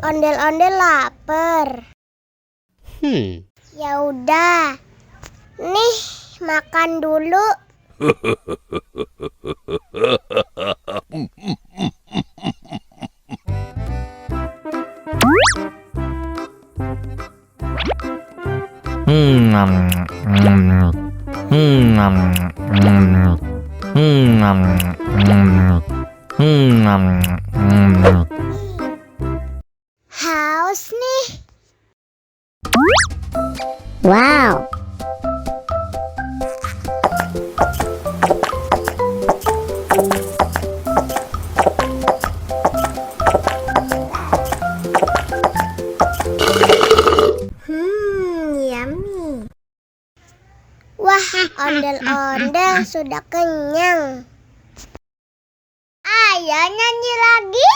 Ondel-ondel lapar. Ya udah. Nih, makan dulu. Haus nih. Wow. Yummy. Wah, ondel-ondel sudah kenyang. Ayo nyanyi lagi.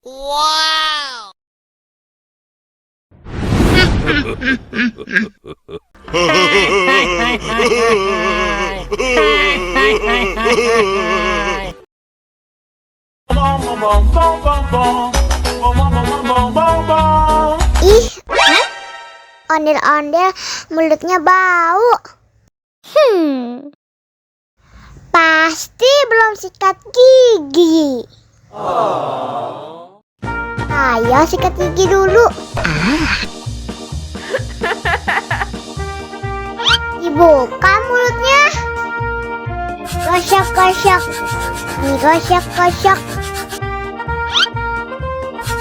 Wow. Ih, ondel-ondel mulutnya bau. Pasti belum sikat gigi. Ayo sikat gigi dulu. Dibuka mulutnya. Gosok-gosok. Digosok-gosok.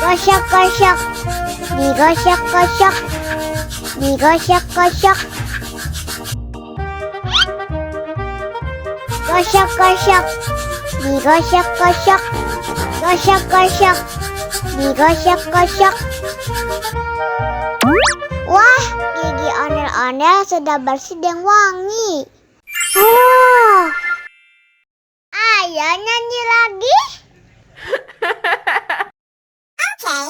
Gosok-gosok. Digosok-gosok. Digosok-gosok. Gosok-gosok. Digosok-gosok. Gosok-gosok. Digosok-gosok. Wah, gigi ondel-ondel sudah bersih dan wangi. Oh, ayo nyanyi lagi. Oke.